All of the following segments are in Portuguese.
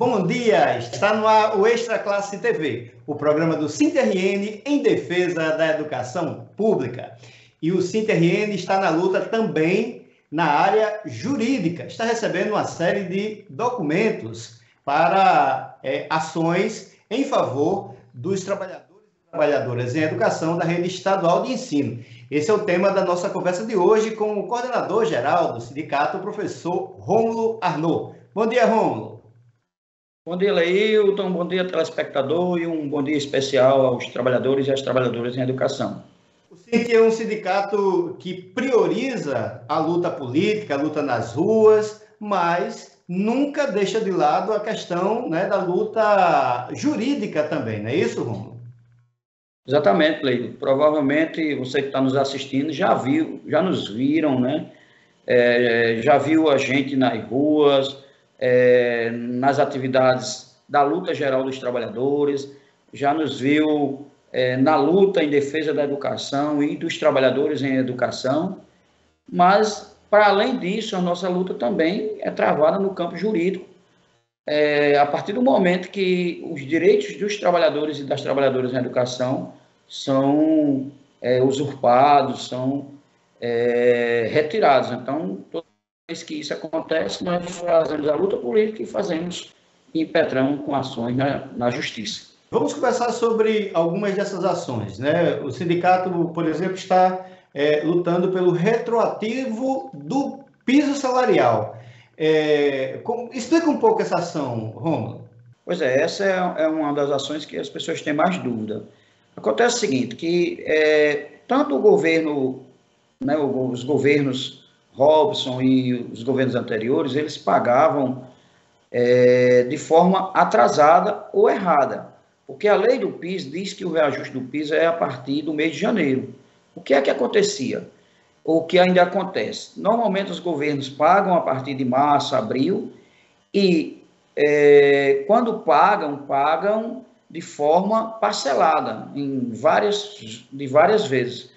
Bom dia, está no ar o Extra Classe TV, o programa do SINT-RN em defesa da educação pública. E o SINT-RN está na luta também na área jurídica, está recebendo uma série de documentos para ações em favor dos trabalhadores e trabalhadoras em educação da rede estadual de ensino. Esse é o tema da nossa conversa de hoje com o coordenador-geral do sindicato, o professor Rômulo Arnaud. Bom dia, Rômulo. Bom dia, Leilton, bom dia, telespectador, e um bom dia especial aos trabalhadores e às trabalhadoras em educação. O SINT é um sindicato que prioriza a luta política, a luta nas ruas, mas nunca deixa de lado a questão, da luta jurídica também, não é isso, Rômulo? Exatamente, Leilton. Provavelmente você que está nos assistindo já nos viram, já viu a gente nas ruas, nas atividades da luta geral dos trabalhadores, já nos viu na luta em defesa da educação e dos trabalhadores em educação, mas, para além disso, a nossa luta também é travada no campo jurídico. A partir do momento que os direitos dos trabalhadores e das trabalhadoras em educação são usurpados, são retirados. Então, toda vez que isso acontece, nós fazemos a luta política e fazemos impetramos com ações na justiça. Vamos conversar sobre algumas dessas ações, O sindicato, por exemplo, está lutando pelo retroativo do piso salarial. Explica um pouco essa ação, Rômulo. Pois essa é uma das ações que as pessoas têm mais dúvida. Acontece o seguinte, que tanto o governo, os governos Robson e os governos anteriores, eles pagavam de forma atrasada ou errada, porque a lei do PIS diz que o reajuste do PIS é a partir do mês de janeiro. O que é que acontecia? O que ainda acontece? Normalmente os governos pagam a partir de março, abril, e quando pagam de forma parcelada, de várias vezes.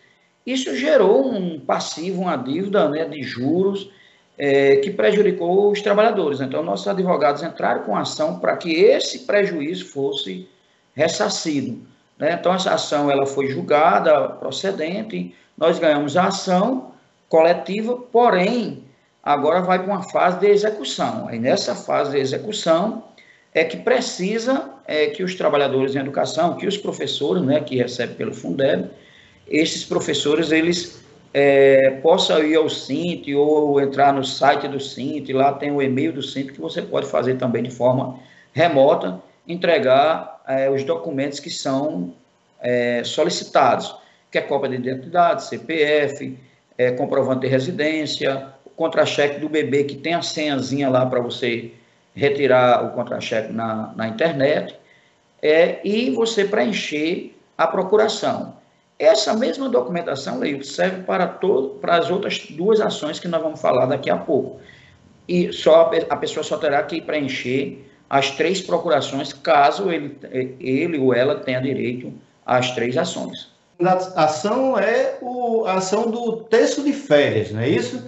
Isso gerou um passivo, uma dívida de juros, que prejudicou os trabalhadores. Então, nossos advogados entraram com ação para que esse prejuízo fosse ressarcido. Então, essa ação ela foi julgada, procedente, nós ganhamos a ação coletiva, porém, agora vai para uma fase de execução. Aí, nessa fase de execução, é que precisa que os trabalhadores em educação, que os professores, que recebem pelo Fundeb, esses professores, eles possam ir ao SINT ou entrar no site do SINT, lá tem o e-mail do SINT que você pode fazer também de forma remota, entregar os documentos que são solicitados, que é cópia de identidade, CPF, comprovante de residência, o contra-cheque do bebê, que tem a senhazinha lá para você retirar o contra-cheque na internet, e você preencher a procuração. Essa mesma documentação, Leilton, serve para as outras duas ações que nós vamos falar daqui a pouco. E a pessoa só terá que preencher as 3 procurações, caso ele ou ela tenha direito às 3 ações. A ação é a ação do terço de férias, não é isso?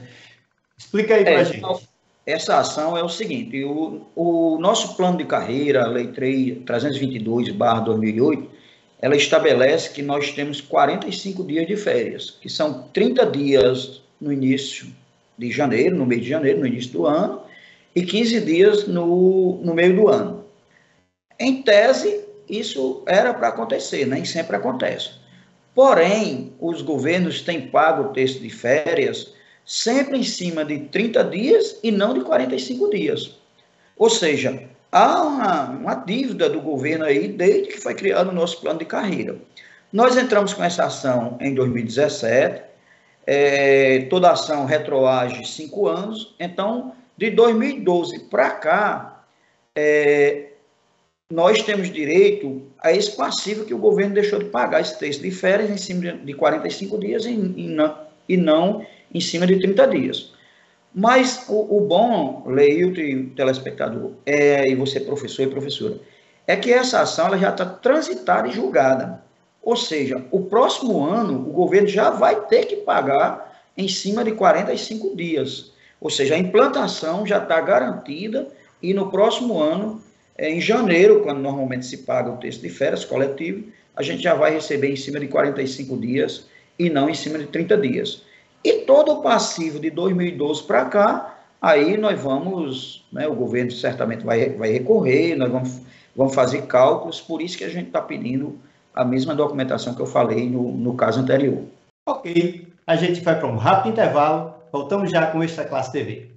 Explica aí para a gente. Essa ação é o seguinte, o nosso plano de carreira, a Lei 322/2008, ela estabelece que nós temos 45 dias de férias, que são 30 dias no início de janeiro, no mês de janeiro, no início do ano, e 15 dias no meio do ano. Em tese, isso era para acontecer, nem sempre acontece. Porém, os governos têm pago o terço de férias sempre em cima de 30 dias e não de 45 dias. Ou seja, há uma dívida do governo aí desde que foi criado o nosso plano de carreira. Nós entramos com essa ação em 2017, toda ação retroage 5 anos, então, de 2012 para cá, nós temos direito a esse passivo que o governo deixou de pagar, esse terço de férias em cima de 45 dias e não em cima de 30 dias. Mas o bom, Leilton e telespectador, e você professor e professora, é que essa ação ela já está transitada e julgada. Ou seja, o próximo ano o governo já vai ter que pagar em cima de 45 dias. Ou seja, a implantação já está garantida e no próximo ano Em janeiro, quando normalmente se paga o terço de férias coletivo, a gente já vai receber em cima de 45 dias e não em cima de 30 dias. E todo o passivo de 2012 para cá, aí nós vamos, né, o governo certamente vai recorrer, nós vamos fazer cálculos, por isso que a gente está pedindo a mesma documentação que eu falei no caso anterior. Ok, a gente vai para um rápido intervalo, voltamos já com Extra Classe TV.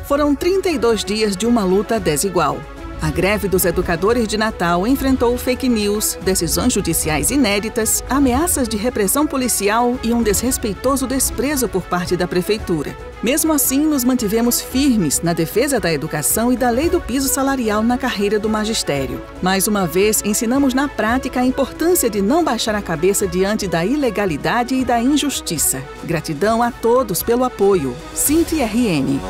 Foram 32 dias de uma luta desigual. A greve dos educadores de Natal enfrentou fake news, decisões judiciais inéditas, ameaças de repressão policial e um desrespeitoso desprezo por parte da prefeitura. Mesmo assim, nos mantivemos firmes na defesa da educação e da lei do piso salarial na carreira do magistério. Mais uma vez, ensinamos na prática a importância de não baixar a cabeça diante da ilegalidade e da injustiça. Gratidão a todos pelo apoio. SINT-RN.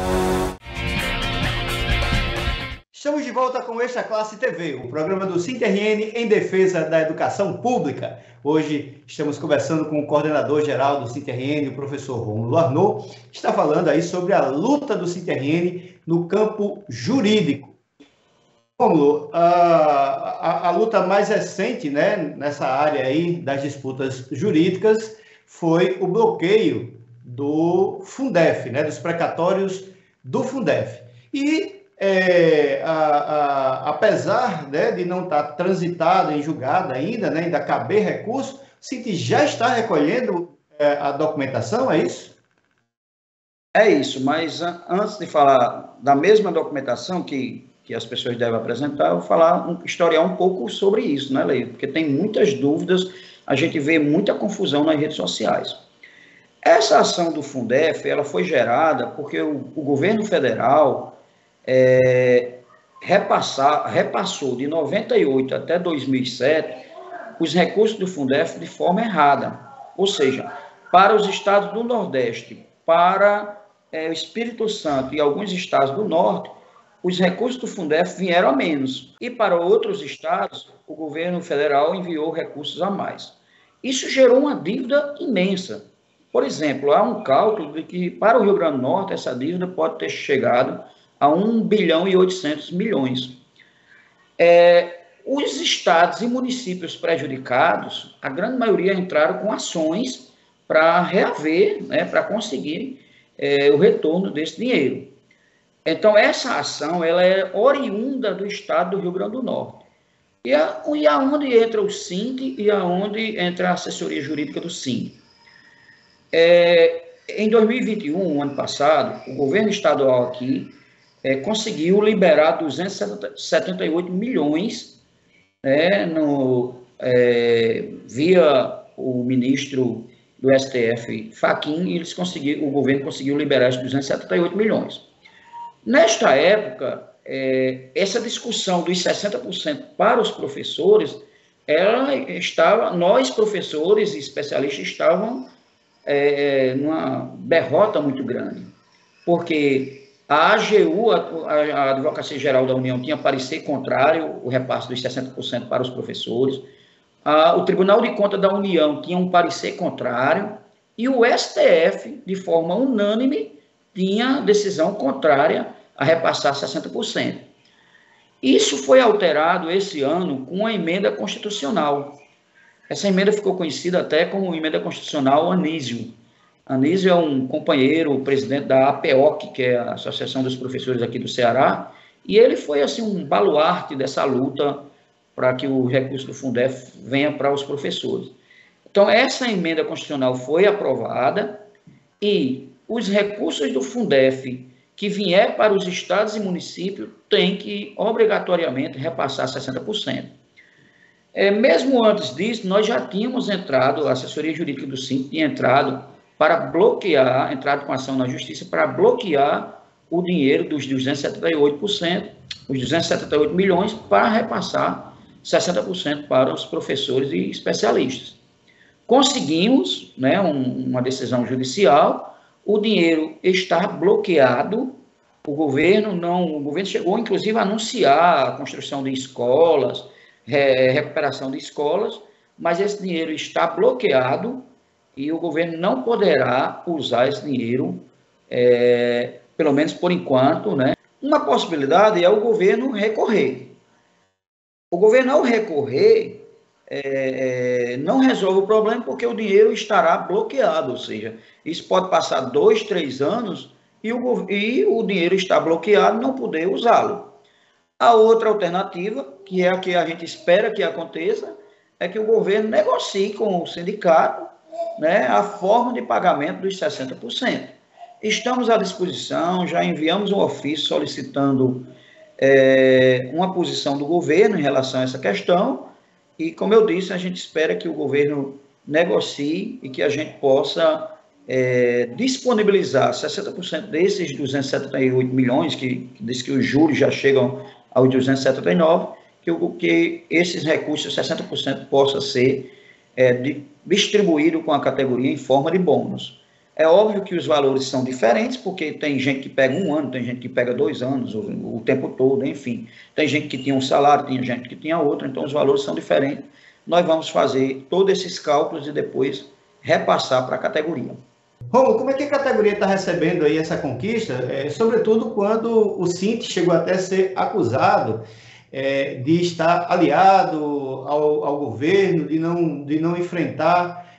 Estamos de volta com Extra Classe TV, o programa do SINT-RN em defesa da educação pública. Hoje estamos conversando com o coordenador-geral do SINT-RN, o professor Rômulo Arnaud, que está falando aí sobre a luta do SINT-RN no campo jurídico. Rômulo, a luta mais recente, né, nessa área aí das disputas jurídicas foi o bloqueio do Fundef, né, dos precatórios do Fundef. E apesar, né, de não estar transitado em julgado ainda, né, ainda caber recurso, o SINT já está recolhendo a documentação, é isso? É isso, mas antes de falar da mesma documentação que as pessoas devem apresentar, eu vou historiar um pouco sobre isso, né, Leio? Porque tem muitas dúvidas, a gente vê muita confusão nas redes sociais. Essa ação do Fundef, ela foi gerada porque o governo federal repassou de 98 até 2007 os recursos do Fundef de forma errada, ou seja, para os estados do Nordeste, para o Espírito Santo e alguns estados do Norte, os recursos do Fundef vieram a menos, e para outros estados, o governo federal enviou recursos a mais. Isso gerou uma dívida imensa. Por exemplo, há um cálculo de que para o Rio Grande do Norte essa dívida pode ter chegado a 1 bilhão e 800 milhões. Os estados e municípios prejudicados, a grande maioria entraram com ações para reaver, né, para conseguir o retorno desse dinheiro. Então, essa ação ela é oriunda do estado do Rio Grande do Norte. E aonde entra o SINT e aonde entra a assessoria jurídica do SINT. Em 2021, ano passado, o governo estadual aqui conseguiu liberar 278 milhões via o ministro do STF, Fachin, e o governo conseguiu liberar esses 278 milhões. Nesta época, essa discussão dos 60% para os professores, nós professores e especialistas estavam numa derrota muito grande, porque a AGU, a Advocacia Geral da União, tinha parecer contrário o repasse dos 60% para os professores. O Tribunal de Contas da União tinha um parecer contrário. E o STF, de forma unânime, tinha decisão contrária a repassar 60%. Isso foi alterado esse ano com uma emenda constitucional. Essa emenda ficou conhecida até como emenda constitucional Anísio. Anísio é um companheiro, o presidente da APEOC, que é a Associação dos Professores aqui do Ceará, e ele foi assim um baluarte dessa luta para que o recurso do Fundef venha para os professores. Então, essa emenda constitucional foi aprovada e os recursos do Fundef que vier para os estados e municípios têm que, obrigatoriamente, repassar 60%. Mesmo antes disso, nós já tínhamos entrado, a assessoria jurídica do SINT tinha entrado com ação na justiça para bloquear o dinheiro dos 278%, os 278 milhões, para repassar 60% para os professores e especialistas. Conseguimos, né, uma decisão judicial, o dinheiro está bloqueado, o governo chegou, inclusive, a anunciar a construção de escolas, recuperação de escolas, mas esse dinheiro está bloqueado e o governo não poderá usar esse dinheiro, pelo menos por enquanto, né, Uma possibilidade é o governo recorrer. O governo, ao recorrer, não resolve o problema porque o dinheiro estará bloqueado, ou seja, isso pode passar 2, 3 anos e o dinheiro está bloqueado e não poder usá-lo. A outra alternativa, que é a que a gente espera que aconteça, é que o governo negocie com o sindicato, né, a forma de pagamento dos 60%. Estamos à disposição, já enviamos um ofício solicitando uma posição do governo em relação a essa questão, e, como eu disse, a gente espera que o governo negocie e que a gente possa disponibilizar 60% desses 278 milhões, que diz que os juros já chegam aos 279, que esses recursos, 60%, possa ser distribuído com a categoria em forma de bônus. É óbvio que os valores são diferentes, porque tem gente que pega 1 ano, tem gente que pega 2 anos, o tempo todo, enfim. Tem gente que tinha um salário, tem gente que tinha outro, então os valores são diferentes. Nós vamos fazer todos esses cálculos e depois repassar para a categoria. Romulo, como é que a categoria está recebendo aí essa conquista? Sobretudo quando o Sint chegou até a ser acusado de estar aliado ao governo, de não enfrentar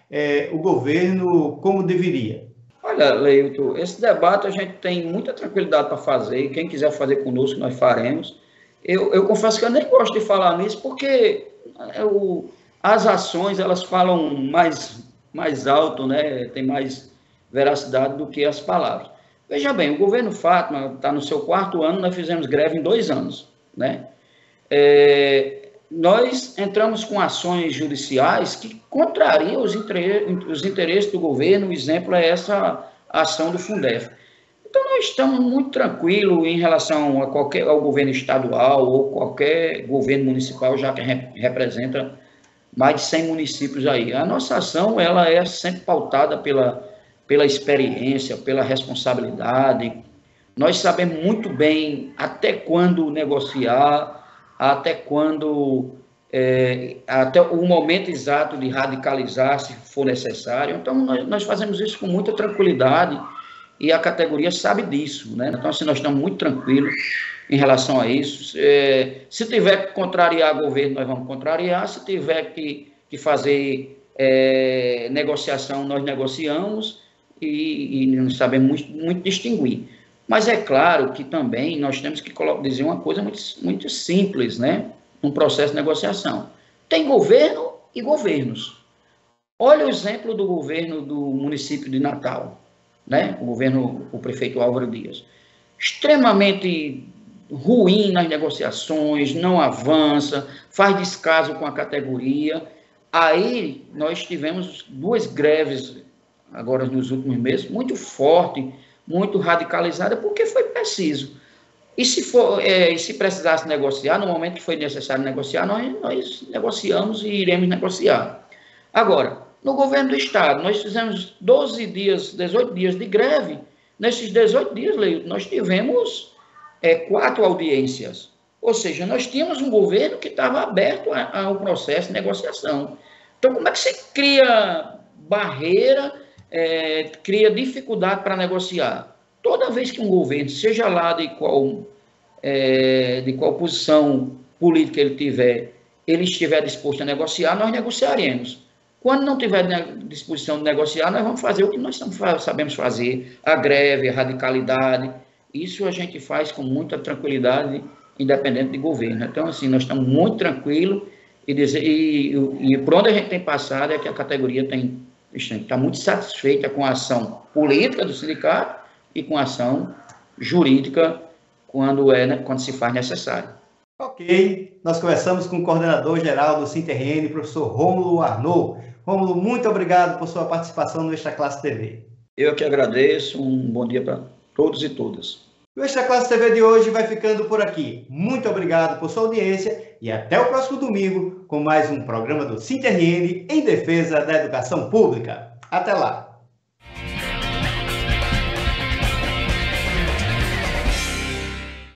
o governo como deveria. Olha, Leilton, esse debate a gente tem muita tranquilidade para fazer, e quem quiser fazer conosco, nós faremos. Eu confesso que eu nem gosto de falar nisso, porque as ações, elas falam mais alto, né? Tem mais veracidade do que as palavras. Veja bem, o governo Fátima está no seu 4º ano, nós fizemos greve em 2 anos, né? Nós entramos com ações judiciais que contrariam os interesses do governo. O exemplo é essa ação do Fundef. Então, nós estamos muito tranquilos em relação ao governo estadual ou qualquer governo municipal, já que representa mais de 100 municípios aí. A nossa ação, ela é sempre pautada pela experiência, pela responsabilidade. Nós sabemos muito bem até quando negociar, até o momento exato de radicalizar, se for necessário. Então, nós fazemos isso com muita tranquilidade e a categoria sabe disso, né? Então, assim, nós estamos muito tranquilos em relação a isso. Se tiver que contrariar o governo, nós vamos contrariar. Se tiver que fazer negociação, nós negociamos e nós sabemos muito distinguir. Mas é claro que também nós temos que dizer uma coisa muito simples, né? Um processo de negociação. Tem governo e governos. Olha o exemplo do governo do município de Natal, né? O prefeito Álvaro Dias. Extremamente ruim nas negociações, não avança, faz descaso com a categoria. Aí nós tivemos 2 greves agora nos últimos meses, muito forte, muito radicalizada, porque foi preciso. E se precisasse negociar, no momento que foi necessário negociar, nós negociamos e iremos negociar. Agora, no governo do Estado, nós fizemos 18 dias de greve. Nesses 18 dias, Leilton, nós tivemos 4 audiências. Ou seja, nós tínhamos um governo que estava aberto ao processo de negociação. Então, como é que você cria barreira, cria dificuldade para negociar? Toda vez que um governo, seja lá de qual posição política ele estiver disposto a negociar, nós negociaremos. Quando não tiver disposição de negociar, nós vamos fazer o que nós sabemos fazer, a greve, a radicalidade. Isso a gente faz com muita tranquilidade, independente de governo. Então, assim, nós estamos muito tranquilos e por onde a gente tem passado é que a categoria está muito satisfeita com a ação política do sindicato e com a ação jurídica quando se faz necessário. Ok, nós conversamos com o coordenador-geral do Sint-RN, professor Rômulo Arnaud. Rômulo, muito obrigado por sua participação no Extra Classe TV. Eu que agradeço, um bom dia para todos e todas. O Extra Classe TV de hoje vai ficando por aqui. Muito obrigado por sua audiência e até o próximo domingo com mais um programa do Sint-RN em defesa da educação pública. Até lá!